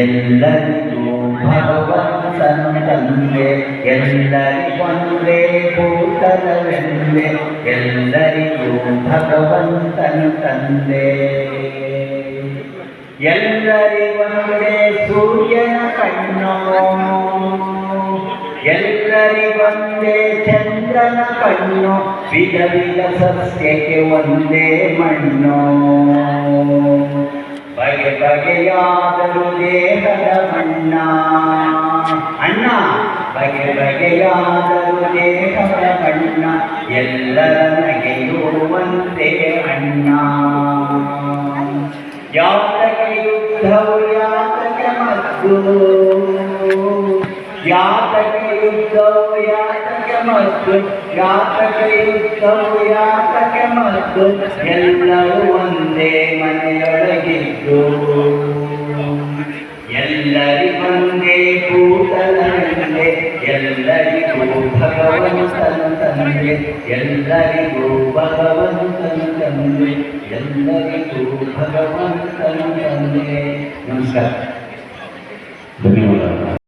ಎಲ್ಲರಿಗೂ ಭಗವಂತನು ತಂದೆ, ಎಲ್ಲರಿಗೊಂದೇ ಭೂತಲವೆಂದೆ, ಎಲ್ಲರಿಗೂ ಭಗವಂತನು ತಂದೆ. ಎಲ್ಲರಿಗೊಂದೇ ಸೂರ್ಯನ ಕಣ್ಣು, ಎಲ್ಲರಿಗೊಂದೇ ಚಂದ್ರನ ಕಣ್ಣು, ವಿಧ ವಿಧ ಸಸ್ಯಕ್ಕೆ ಒಂದೇ ಮಣ್ಣು. ಬಗೆ ಬಗೆಯಾದರೂ ದೇಹದ ಬಣ್ಣ ಅಣ್ಣ, ಬಗೆ ಬಗೆಯಾದರೂ ದೇಹದ ಬಣ್ಣ, ಎಲ್ಲರ ನಗೆಯೂ ಒಂದೇ ಅಣ್ಣ. ಯಾತಕ್ಕೆ ಯುದ್ಧವು ಯಾತಕ್ಕೆ ಮದ್ದು, ಯಾತಕ್ಕೆ ಯುದ್ಧವು ಯಾತಕ್ಕೆ ಮದ್ದು, ಯಾತಕ್ಕೆ ಯುದ್ಧವು ಯಾತಕ್ಕೆ ಮದ್ದು, ಎಲ್ಲವೂ ಒಂದೇ ಮನೆಯೊಳಗಿದ್ದು. ಎಲ್ಲರಿಗೊಂದೇ ಭೂತಲವೆಂದೆ, ಎಲ್ಲರಿಗೂ ಭಗವಂತನು ತಂದೆ, ಎಲ್ಲರಿಗೂ ಭಗವಂತನು ತಂದೆ, ಎಲ್ಲರಿಗೂ ಭಗವಂತನು ತಂದೆ. ನಮಸ್ಕಾರ.